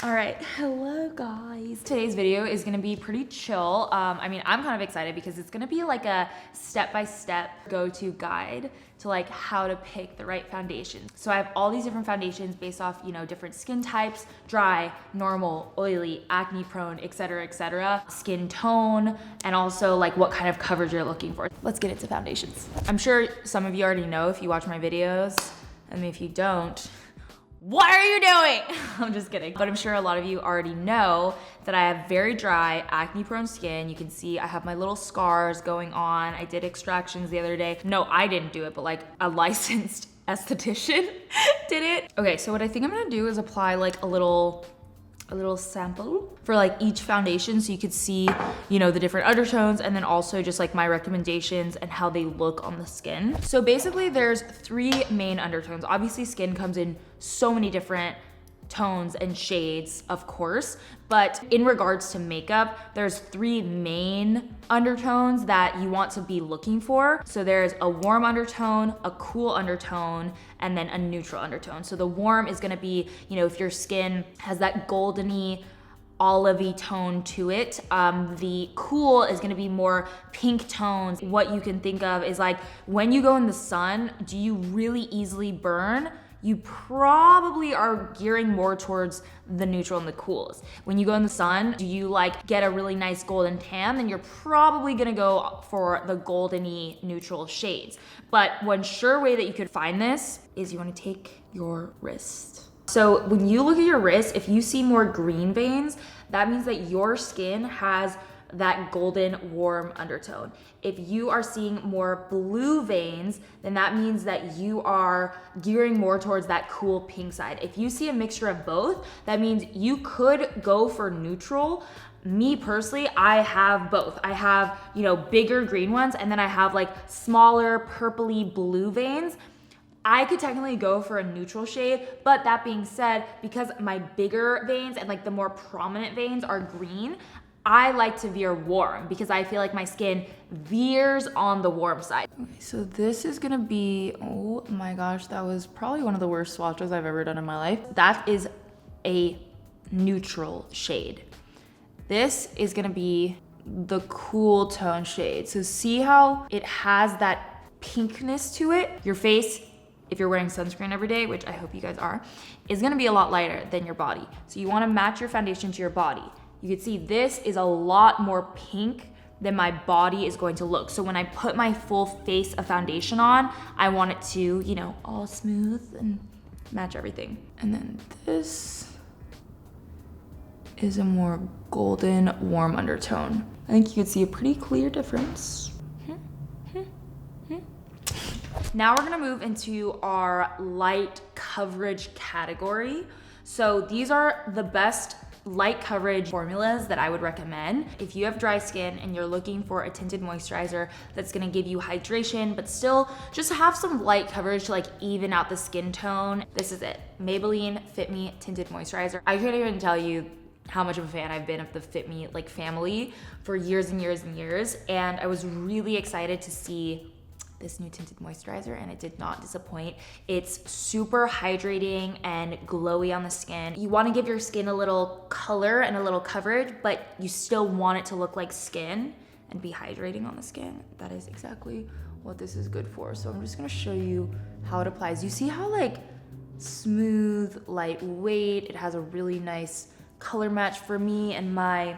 All right, hello guys. Today's video is gonna be pretty chill. I mean, I'm kind of excited because it's gonna be like a step-by-step go-to guide to like how to pick the right foundation. So I have all these different foundations based off, you know, different skin types, dry, normal, oily, acne prone, etc., skin tone, and also like what kind of coverage you're looking for. Let's get into foundations. I'm sure some of you already know if you watch my videos, and if you don't, what are you doing? I'm just kidding. But I'm sure a lot of you already know that I have very dry, acne-prone skin. You can see I have my little scars going on. I did extractions the other day. No, I didn't do it, but like a licensed esthetician did it. Okay, so what I think I'm gonna do is apply like a little sample for like each foundation so you could see, you know, the different undertones, and then also just like my recommendations and how they look on the skin. So basically there's 3 main undertones. Obviously skin comes in so many different tones and shades, of course, but in regards to makeup, there's 3 main undertones that you want to be looking for. So there's a warm undertone, a cool undertone, and then a neutral undertone. So the warm is gonna be, you know, if your skin has that goldeny, olivey tone to it. The cool is gonna be more pink tones. What you can think of is like, when you go in the sun, do you really easily burn? You probably are gearing more towards the neutral and the cools. When you go in the sun, do you like get a really nice golden tan? Then you're probably gonna go for the goldeny neutral shades. But one sure way that you could find this is you wanna take your wrist. So when you look at your wrist, if you see more green veins, that means that your skin has that golden warm undertone. If you are seeing more blue veins, then that means that you are gearing more towards that cool pink side. If you see a mixture of both, that means you could go for neutral. Me personally, I have both. I have, you know, bigger green ones, and then I have like smaller purpley blue veins. I could technically go for a neutral shade, but that being said, because my bigger veins and like the more prominent veins are green, I like to veer warm because I feel like my skin veers on the warm side. Okay, so this is gonna be, oh my gosh, that was probably one of the worst swatches I've ever done in my life. That is a neutral shade. This is gonna be the cool tone shade. So see how it has that pinkness to it? Your face, if you're wearing sunscreen every day, which I hope you guys are, is gonna be a lot lighter than your body. So you wanna match your foundation to your body. You can see this is a lot more pink than my body is going to look. So when I put my full face of foundation on, I want it to, you know, all smooth and match everything. And then this is a more golden, warm undertone. I think you can see a pretty clear difference. Now we're gonna move into our light coverage category. So these are the best light coverage formulas that I would recommend. If you have dry skin and you're looking for a tinted moisturizer that's gonna give you hydration, but still just have some light coverage to like even out the skin tone, this is it. Maybelline Fit Me Tinted Moisturizer. I can't even tell you how much of a fan I've been of the Fit Me like family for years and years and years. And I was really excited to see this new tinted moisturizer, and it did not disappoint. It's super hydrating and glowy on the skin. You wanna give your skin a little color and a little coverage, but you still want it to look like skin and be hydrating on the skin. That is exactly what this is good for. So I'm just gonna show you how it applies. You see how like smooth, lightweight, it has a really nice color match for me and my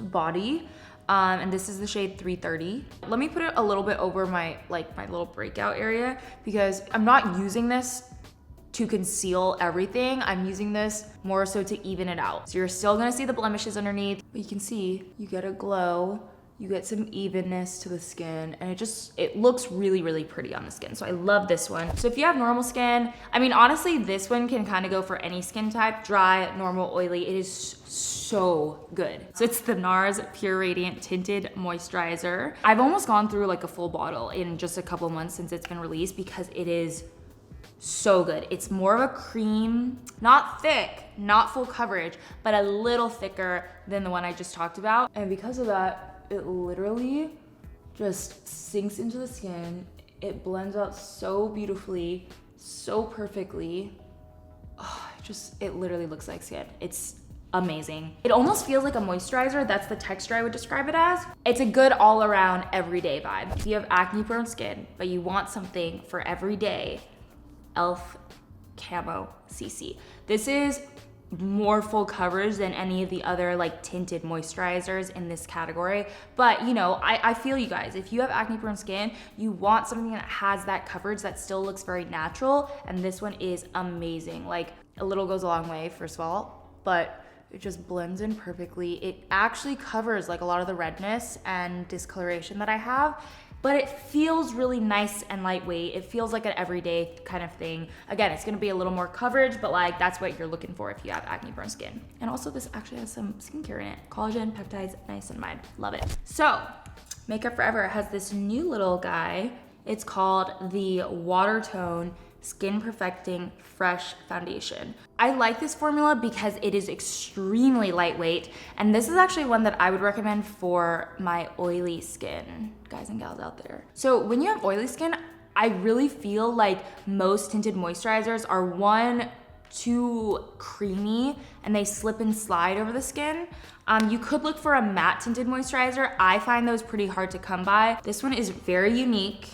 body. And this is the shade 330. Let me put it a little bit over my little breakout area because I'm not using this to conceal everything. I'm using this more so to even it out. So you're still gonna see the blemishes underneath, but you can see you get a glow, you get some evenness to the skin, and it looks really, really pretty on the skin. So I love this one. So if you have normal skin, I mean, honestly, this one can kind of go for any skin type, dry, normal, oily. It is so good. So it's the NARS Pure Radiant Tinted Moisturizer. I've almost gone through like a full bottle in just a couple months since it's been released because it is so good. It's more of a cream, not thick, not full coverage, but a little thicker than the one I just talked about. And because of that, it literally just sinks into the skin. It blends out so beautifully, so perfectly. Oh, it literally looks like skin. It's amazing. It almost feels like a moisturizer. That's the texture I would describe it as. It's a good all around everyday vibe. If you have acne prone skin, but you want something for everyday, e.l.f. Camo CC. This is more full coverage than any of the other like tinted moisturizers in this category. But you know, I feel you guys, if you have acne prone skin, you want something that has that coverage that still looks very natural. And this one is amazing. Like a little goes a long way, first of all, but it just blends in perfectly. It actually covers like a lot of the redness and discoloration that I have, but it feels really nice and lightweight. It feels like an everyday kind of thing. Again, it's gonna be a little more coverage, but like that's what you're looking for if you have acne prone skin. And also this actually has some skincare in it. Collagen, peptides, niacinamide, love it. So Makeup Forever has this new little guy. It's called the Watertone Skin Perfecting Fresh Foundation. I like this formula because it is extremely lightweight, and this is actually one that I would recommend for my oily skin, guys and gals out there. So when you have oily skin, I really feel like most tinted moisturizers are one, too creamy and they slip and slide over the skin. You could look for a matte tinted moisturizer. I find those pretty hard to come by. This one is very unique.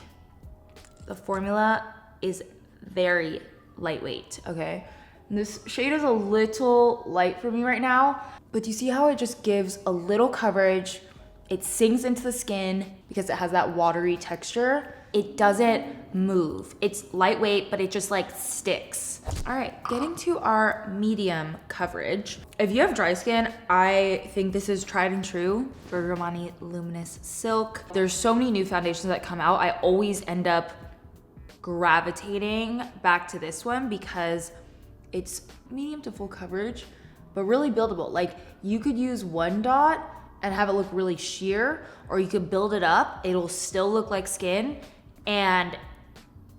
The formula is very lightweight, okay? And this shade is a little light for me right now, but do you see how it just gives a little coverage? It sinks into the skin because it has that watery texture. It doesn't move. It's lightweight, but it just like sticks. All right, getting to our medium coverage. If you have dry skin, I think this is tried and true. Bergamot Luminous Silk. There's so many new foundations that come out. I always end up gravitating back to this one because it's medium to full coverage, but really buildable. Like you could use one dot and have it look really sheer, or you could build it up. It'll still look like skin, and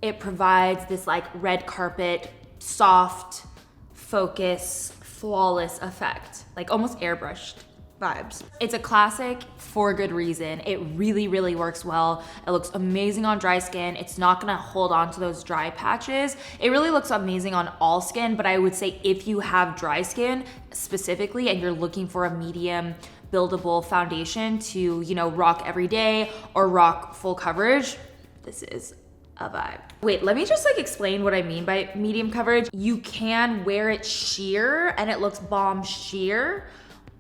it provides this like red carpet, soft, focus, flawless effect, like almost airbrushed vibes. It's a classic for good reason. It really, really works well. It looks amazing on dry skin. It's not gonna hold on to those dry patches. It really looks amazing on all skin, but I would say if you have dry skin specifically and you're looking for a medium buildable foundation to, you know, rock every day or rock full coverage, this is a vibe. Wait, let me just like explain what I mean by medium coverage. You can wear it sheer and it looks bomb sheer,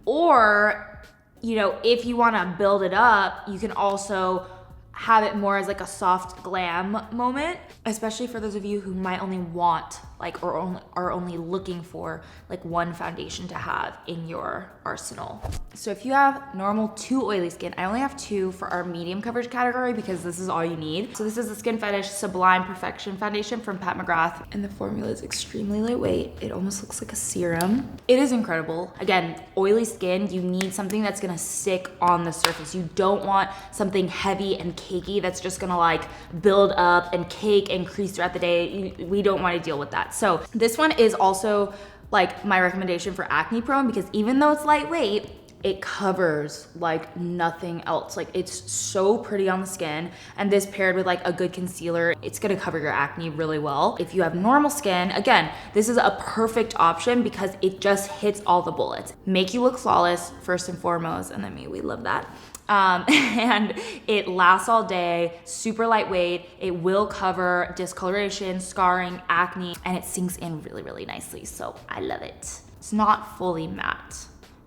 or, you know, if you wanna build it up, you can also have it more as like a soft glam moment, especially for those of you who might only want like, or are only looking for like one foundation to have in your arsenal. So if you have normal to oily skin, I only have two for our medium coverage category because this is all you need. So this is the Skin Fetish Sublime Perfection Foundation from Pat McGrath, and the formula is extremely lightweight. It almost looks like a serum. It is incredible. Again, oily skin, you need something that's gonna stick on the surface. You don't want something heavy and cakey that's just gonna like build up and cake and crease throughout the day. We don't wanna deal with that. So this one is also like my recommendation for acne prone because even though it's lightweight, it covers like nothing else. Like it's so pretty on the skin, and this paired with like a good concealer, it's gonna cover your acne really well. If you have normal skin, again, this is a perfect option because it just hits all the bullets. Make you look flawless first and foremost, and then we love that. And it lasts all day, super lightweight. It will cover discoloration, scarring, acne, and it sinks in really, really nicely. So I love it. It's not fully matte.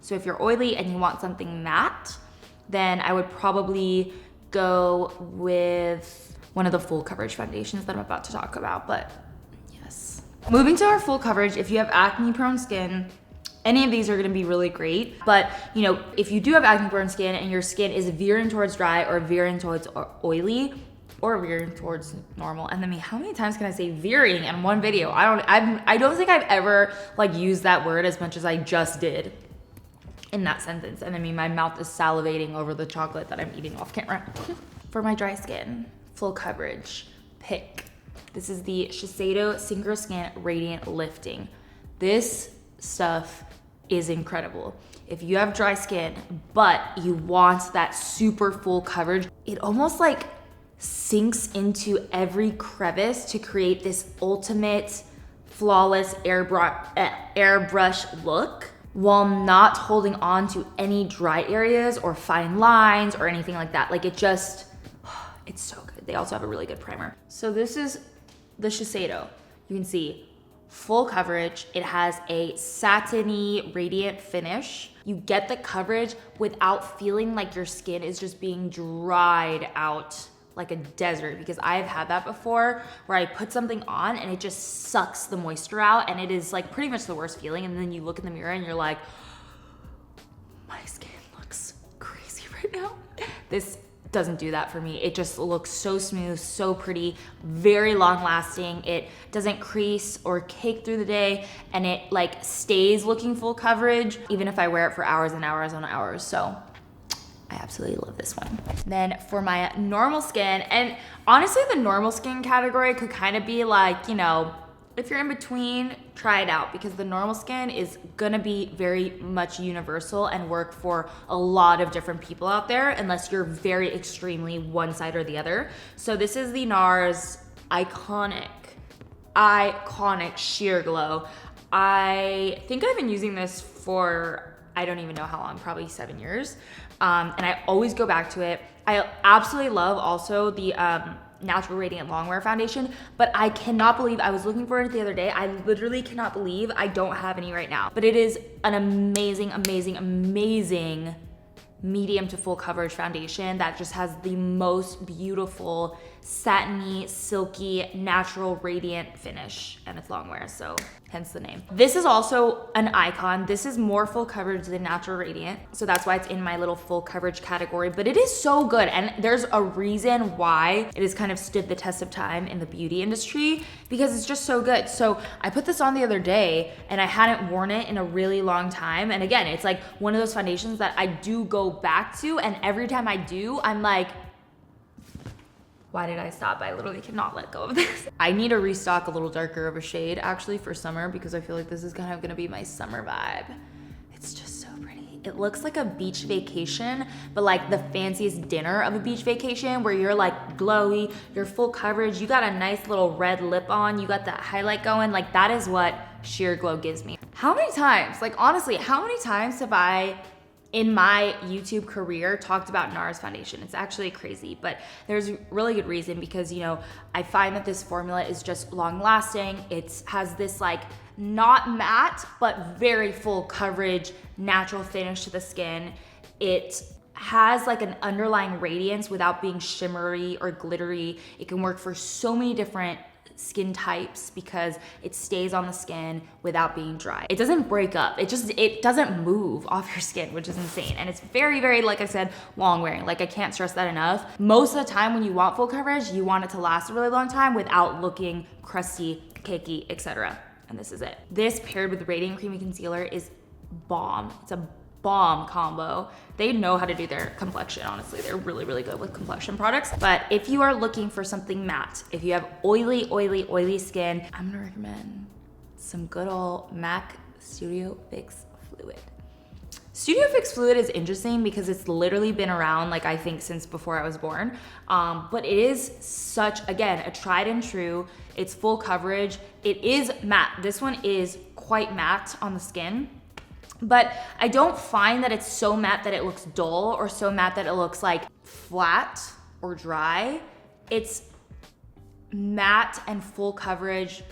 So if you're oily and you want something matte, then I would probably go with one of the full coverage foundations that I'm about to talk about, but yes. Moving to our full coverage, if you have acne prone skin, any of these are gonna be really great, but you know, if you do have acne prone skin and your skin is veering towards dry or veering towards oily or veering towards normal, and then how many times can I say veering in one video? I don't think I've ever like used that word as much as I just did in that sentence. And I mean, my mouth is salivating over the chocolate that I'm eating off camera. For my dry skin, full coverage, pick. This is the Shiseido Synchro Skin Radiant Lifting. This stuff is incredible. If you have dry skin, but you want that super full coverage, it almost like sinks into every crevice to create this ultimate flawless airbrush look while not holding on to any dry areas or fine lines or anything like that. Like it's so good. They also have a really good primer. So this is the Shiseido. You can see full coverage. It has a satiny radiant finish. You get the coverage without feeling like your skin is just being dried out like a desert, because I've had that before where I put something on and it just sucks the moisture out, and it is like pretty much the worst feeling. And then you look in the mirror and you're like, my skin looks crazy right now. This doesn't do that for me. It just looks so smooth, so pretty, very long lasting. It doesn't crease or cake through the day, and it like stays looking full coverage even if I wear it for hours and hours on hours. So I absolutely love this one. Then for my normal skin, and honestly the normal skin category could kind of be like, you know, if you're in between, try it out, because the normal skin is gonna be very much universal and work for a lot of different people out there, unless you're very extremely one side or the other. So this is the NARS iconic Sheer Glow. I think I've been using this for, I don't even know how long, probably 7 years. And I always go back to it. I absolutely love also the Natural Radiant Longwear Foundation, but I cannot believe, I was looking for it the other day. I literally cannot believe I don't have any right now. But it is an amazing, amazing, amazing medium to full coverage foundation that just has the most beautiful satiny, silky, natural, radiant finish, and it's longwear, so hence the name. This is also an icon. This is more full coverage than Natural Radiant, so that's why it's in my little full coverage category, but it is so good, and there's a reason why it has kind of stood the test of time in the beauty industry, because it's just so good. So I put this on the other day, and I hadn't worn it in a really long time, and again, it's like one of those foundations that I do go back to, and every time I do, I'm like, why did I stop? I literally cannot let go of this. I need to restock a little darker of a shade actually for summer, because I feel like this is kind of gonna be my summer vibe. It's just so pretty. It looks like a beach vacation, but like the fanciest dinner of a beach vacation, where you're like glowy, you're full coverage, you got a nice little red lip on, you got that highlight going. Like that is what Sheer Glow gives me. How many times, like honestly, how many times have I in my YouTube career talked about NARS foundation? It's actually crazy, but there's really good reason, because you know, I find that this formula is just long lasting. It has this like not matte, but very full coverage, natural finish to the skin. It has like an underlying radiance without being shimmery or glittery. It can work for so many different skin types because it stays on the skin without being dry. It doesn't break up. It doesn't move off your skin, which is insane. And it's very, very, like I said, long wearing. Like I can't stress that enough. Most of the time when you want full coverage, you want it to last a really long time without looking crusty, cakey, etc. And this is it. This paired with Radiant Creamy Concealer is bomb. It's a bomb combo. They know how to do their complexion, honestly. They're really, really good with complexion products. But if you are looking for something matte, if you have oily skin, I'm gonna recommend some good old MAC Studio Fix Fluid. Studio Fix Fluid is interesting because it's literally been around, like I think since before I was born. But it is such, again, a tried and true. It's full coverage. It is matte. This one is quite matte on the skin. But I don't find that it's so matte that it looks dull, or so matte that it looks like flat or dry. It's matte and full coverage,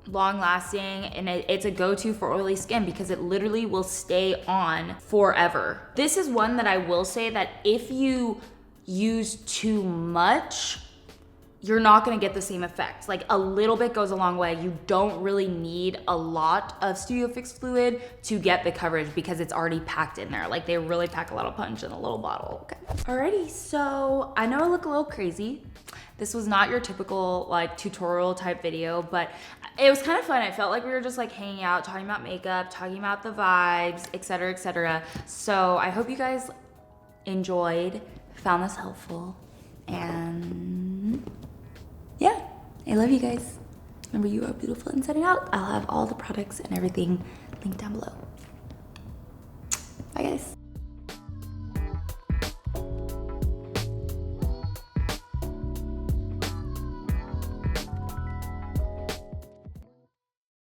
long lasting, and it's a go-to for oily skin because it literally will stay on forever. This is one that I will say that if you use too much, you're not gonna get the same effect. Like a little bit goes a long way. You don't really need a lot of Studio Fix Fluid to get the coverage because it's already packed in there. Like they really pack a lot of punch in a little bottle, okay? Alrighty, so I know I look a little crazy. This was not your typical like tutorial type video, but it was kind of fun. I felt like we were just like hanging out, talking about makeup, talking about the vibes, etc., etc. So I hope you guys enjoyed, found this helpful, and yeah, I love you guys. Remember, you are beautiful inside and out. I'll have all the products and everything linked down below. Bye guys.